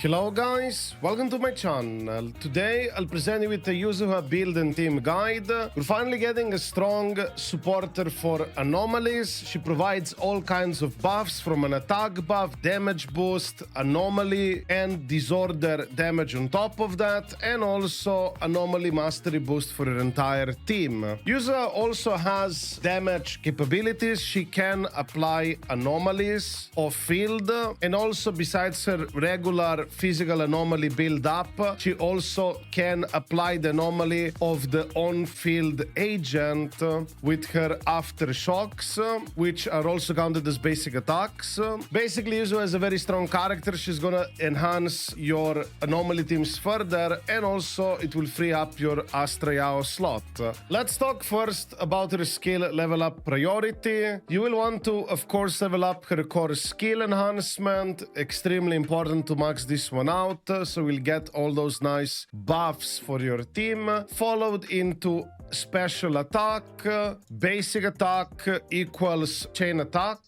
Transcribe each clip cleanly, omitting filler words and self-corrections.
Hello guys, welcome to my channel. Today I'll present you with the Yuzuha build and team guide. We're finally getting a strong supporter for anomalies. She provides all kinds of buffs from an attack buff, damage boost, anomaly and disorder damage on top of that, and also anomaly mastery boost for her entire team. Yuzuha also has damage capabilities. She can apply anomalies off field, and also besides her regular physical anomaly build up, she also can apply the anomaly of the on-field agent with her aftershocks, which are also counted as basic attacks. Basically, Yuzuha is a very strong character. She's gonna enhance your anomaly teams further, and also it will free up your Astra Yao slot. Let's talk first about her skill level up priority. You will want to, of course, level up her core skill enhancement. Extremely important to max this one out, so we'll get all those nice buffs for your team, followed into special attack, basic attack equals chain attack,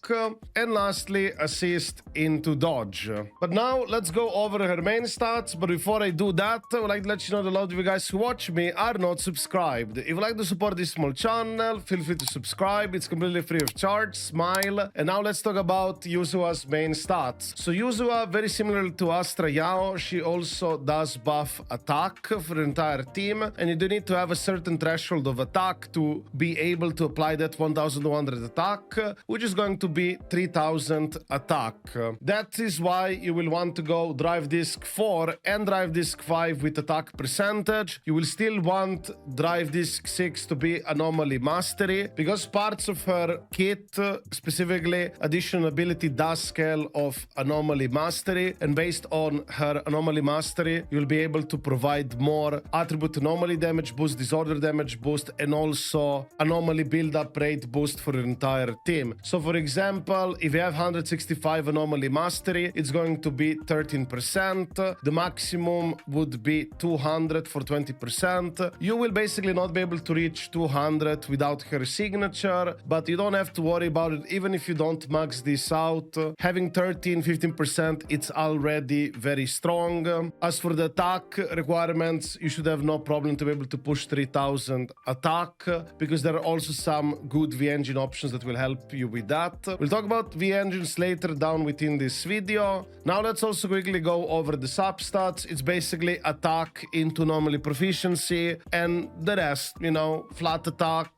and lastly assist into dodge. But now let's go over her main stats. But before I do that, I would like to let you know that a lot of you guys who watch me are not subscribed. If you'd like to support this small channel, feel free to subscribe. It's completely free of charge. Smile. And now let's talk about Yuzuha's main stats. So Yuzuha, very similar to Astra Yao, she also does buff attack for the entire team, and you do need to have a certain threshold of attack to be able to apply that 1200 attack, which is going to be 3000 attack. That is why you will want to go drive disc 4 and drive disc 5 with attack percentage. You will still want drive disc 6 to be anomaly mastery, because parts of her kit, specifically additional ability does scale of anomaly mastery, and based on her anomaly mastery you'll be able to provide more attribute anomaly damage boost, disorder damage boost, and also anomaly build up rate boost for your entire team. So for example, if you have 165 anomaly mastery, it's going to be 13%. The maximum would be 200 for 20%. You will basically not be able to reach 200 without her signature, but you don't have to worry about it. Even if you don't max this out, having 13-15%, it's already very strong. As for the attack requirements, you should have no problem to be able to push 3000 attack, because there are also some good V-engine options that will help you with that. We'll talk about V-engines later down within this video. Now let's also quickly go over the substats. It's basically attack into anomaly proficiency, and the rest, you know, flat attack,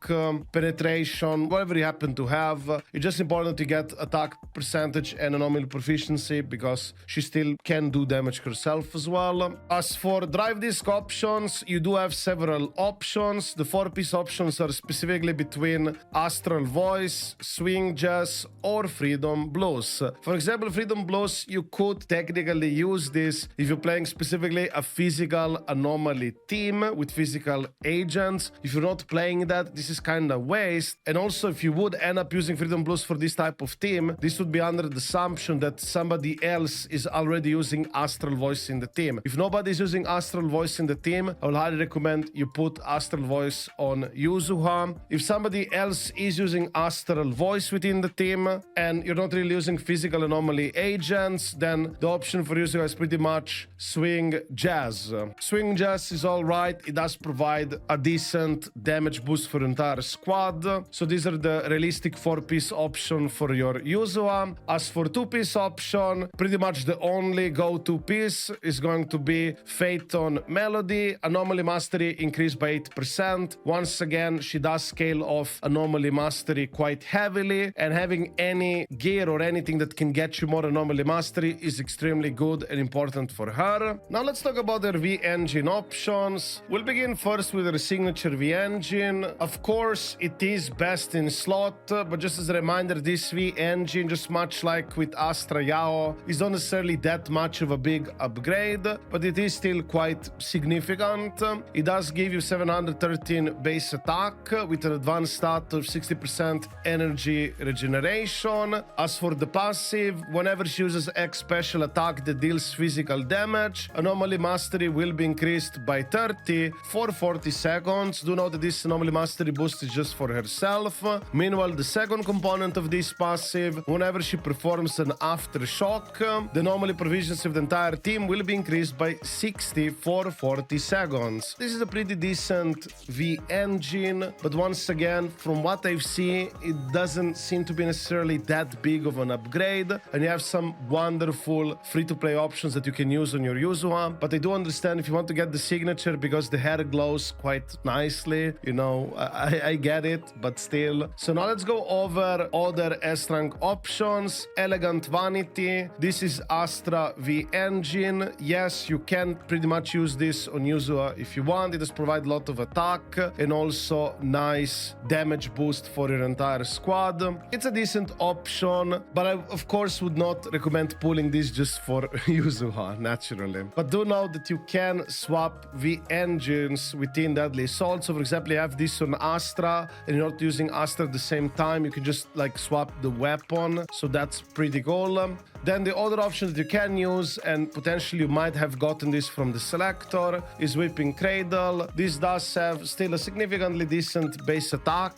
penetration, whatever you happen to have. It's just important to get attack percentage and anomaly proficiency, because she still can do damage herself as well. As for drive disc options, you do have several options. The 4-piece options are specifically between Astral Voice, Swing Jazz, or Freedom Blues. For example, Freedom Blues, you could technically use this if you're playing specifically a physical anomaly team with physical agents. If you're not playing that, this is kind of waste. And also, if you would end up using Freedom Blues for this type of team, this would be under the assumption that somebody else is already using Astral Voice in the team. If nobody's using Astral Voice in the team, I would highly recommend you put Astral Voice on Yuzuha. If somebody else is using Astral Voice within the team and you're not really using physical anomaly agents, then the option for Yuzuha is pretty much Swing Jazz. Swing Jazz is alright. It does provide a decent damage boost for the entire squad. So these are the realistic 4-piece option for your Yuzuha. As for 2-piece option, pretty much the only go-to piece is going to be Phaeton Melody. Anomaly mastery increased by 8%. Once again, she does scale off anomaly mastery quite heavily, and having any gear or anything that can get you more anomaly mastery is extremely good and important for her. Now let's talk about her V-engine options. We'll begin first with her signature V-engine. Of course, it is best in slot, but just as a reminder, this V-engine, just much like with Astra Yao, is not necessarily that much of a big upgrade, but it is still quite significant. It does give you 713 base attack with an advanced stat of 60% energy regeneration. As for the passive, whenever she uses X special attack that deals physical damage, anomaly mastery will be increased by 30 for 40 seconds. Do note that this anomaly mastery boost is just for herself. Meanwhile, the second component of this passive, whenever she performs an aftershock, the anomaly proficiency efficiency of the entire team will be increased by 60 for 40 seconds. This is a pretty decent V engine, but once again, from what I've seen, it doesn't seem to be necessarily that big of an upgrade, and you have some wonderful free-to-play options that you can use on your Yuzuha. But I do understand if you want to get the signature because the hair glows quite nicely, you know, I get it, but still. So now let's go over other S-rank options. Elegant Vanity. This is Astra V engine. Yes, you can pretty much use this on Yuzuha if you want. It does provide a lot of attack and also nice damage boost for your entire squad. It's a decent option, but I of course would not recommend pulling this just for Yuzuha, naturally. But do know that you can swap V engines within Deadly Assault. So for example, you have this on Astra and you're not using Astra at the same time, you can just like swap the weapon, so that's pretty cool. Then the other option that you can use, and potentially you might have gotten this from the selector, is Whipping Cradle. This does have still a significantly decent base attack.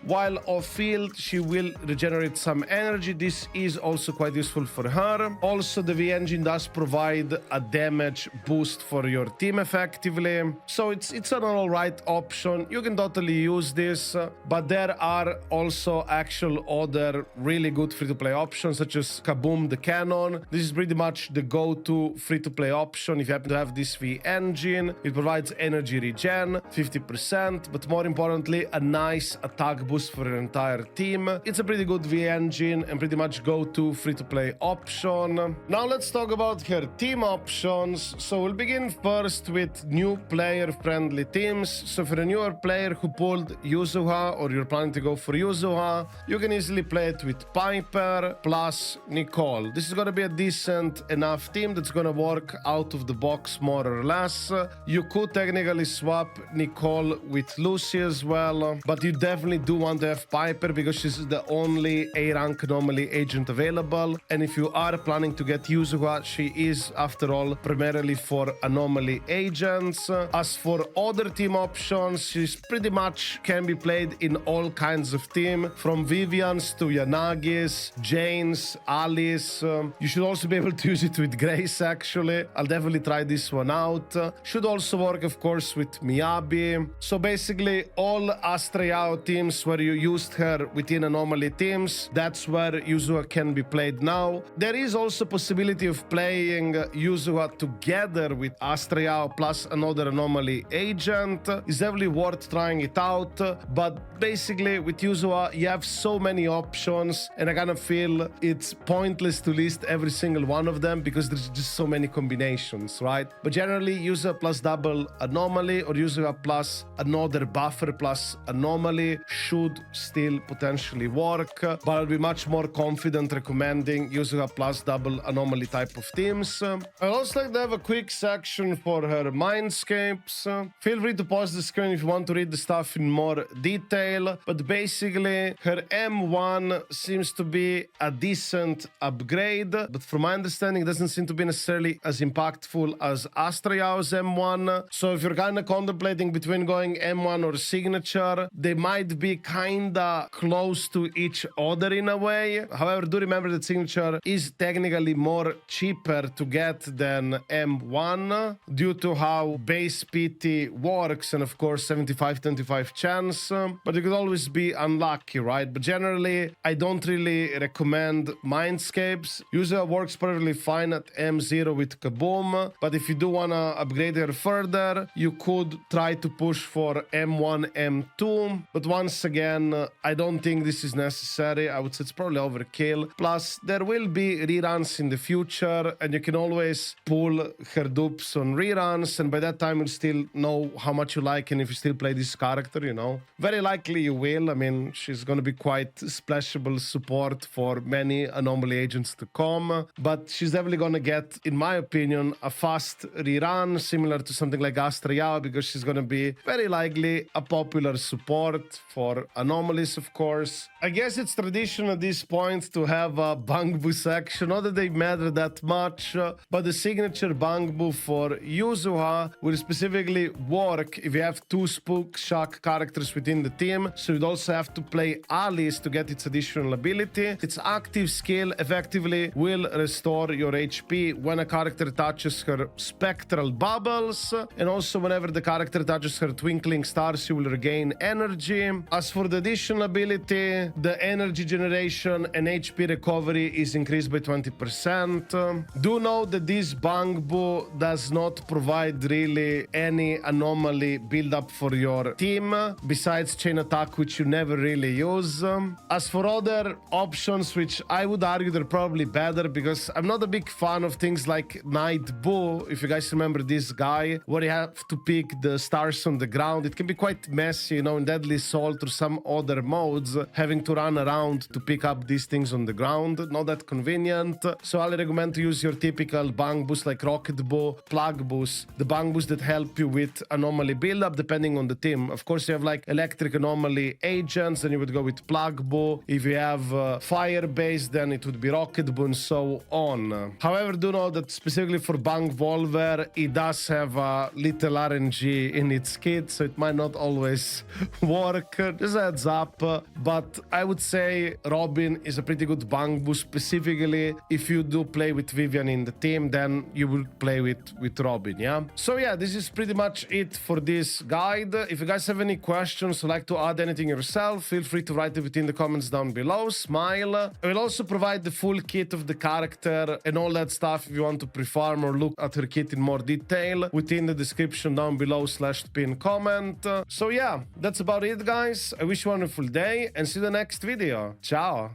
While off field, she will regenerate some energy. This is also quite useful for her. Also, the V engine does provide a damage boost for your team effectively. So it's an alright option. You can totally use this, but there are also actual other really good free-to-play options, such as Kaboom the Cannon. This is pretty much the go-to free-to-play option if you happen to have this V engine. It provides energy regen, 50%, but more importantly, a nice attack boost for your entire team. It's a pretty good V engine and pretty much go-to free-to-play option. Now let's talk about her team options. So we'll begin first with new player-friendly teams. So for a newer player who pulled Yuzuha, or you're planning to go for Yuzuha, you can easily play it with Piper plus Nicole. This is going to be a decent enough team that's going to work out of the box more or less. You could technically swap Nicole with Lucy as well, but you definitely do want to have Piper because she's the only A-rank anomaly agent available. And if you are planning to get Yuzuha, she is, after all, primarily for anomaly agents. As for other team options, she's pretty much can be played in all kinds of team, from Vivian's to Yanagis, Jane's, Alice. You should also be able to use it with Grace, actually. I'll definitely try this one out. Should also work, of course, with Miyabi. So basically, all Astra Yao teams where you used her within anomaly teams, that's where Yuzuha can be played now. There is also possibility of playing Yuzuha together with Astra Yao plus another anomaly agent. It's definitely worth trying it out, but basically with Yuzuha, you have so many options, and I kind of feel it's pointless to list every single one of them because there's just so many combinations, right? But generally, Yuzuha plus double anomaly or Yuzuha plus another buffer plus anomaly should still potentially work, but I'll be much more confident recommending Yuzuha plus double anomaly type of teams. I'd also like to have a quick section for her Mindscapes. Feel free to pause the screen if you want to read the stuff in more detail, but basically her M1 seems to be a decent upgrade, but from my understanding, it doesn't seem to be necessarily as impactful as Astra Yao's M1. So if you're kind of contemplating between going M1 or Signature, they might be kind of close to each other in a way. However, do remember that Signature is technically more cheaper to get than M1 due to how base PT works, and of course 75-25 chance, but you could always be unlucky, right? But generally, I don't really recommend Mindscapes. Yuzuha works perfectly fine at M0 with Kaboom, but if you do want to upgrade her further, you could try to push for M1, M2, but once again, I don't think this is necessary. I would say it's probably overkill. Plus, there will be reruns in the future, and you can always pull her dupes on reruns, and by that time, you'll still know how much you like and if you still play this character, you know. Very likely you will. I mean, she's going to be quite splashable support for many anomaly agents to come, but she's definitely going to get, in my opinion, a fast rerun similar to something like Astra Yao, because she's going to be very likely a popular support for anomalies, of course. I guess it's tradition at this point to have a Bangboos section, not that they matter that much, but the signature Bangboo for Yuzuha will specifically work if you have two Spook Shock characters within the team, so you'd also have to play Alice to get its additional ability. Its active skill effectively will restore your HP when a character touches her spectral bubbles, and also whenever the character touches her twinkling stars, she will regain energy. As for the additional ability, the energy generation and HP recovery is increased by 20%. Do know that this Bangbo does not provide really any anomaly build up for your team, besides chain attack, which you never really use. As for other options, which I would argue they're probably better, because I'm not a big fan of things like Night Boo, if you guys remember this guy, where you have to pick the stars on the ground. It can be quite messy, you know, in Deadly Salt or some other modes, having to run around to pick up these things on the ground. Not that convenient. So I'll recommend to use your typical Bangboos like Rocket Bow, Plug Boos, the Bangboos that help you with anomaly build up depending on the team. Of course, you have like electric anomaly agents, then you would go with Plug Bow. If you have fire based, then it would be Rocket Bow and so on. However, do know that specifically for Bang Volver, it does have a little RNG in its kit, so it might not always work. Just a heads up. But I would say Robin is a pretty good Bangbo, specifically if you do play with Vivian in the team, then you will play with Robin, yeah? So yeah, this is pretty much it for this guide. If you guys have any questions or like to add anything yourself, feel free to write it within the comments down below. Smile. I will also provide the full kit of the character and all that stuff if you want to pre-farm or look at her kit in more detail within the description down below / pin comment. So yeah, that's about it, guys. I wish you a wonderful day and see you in the next video. Ciao.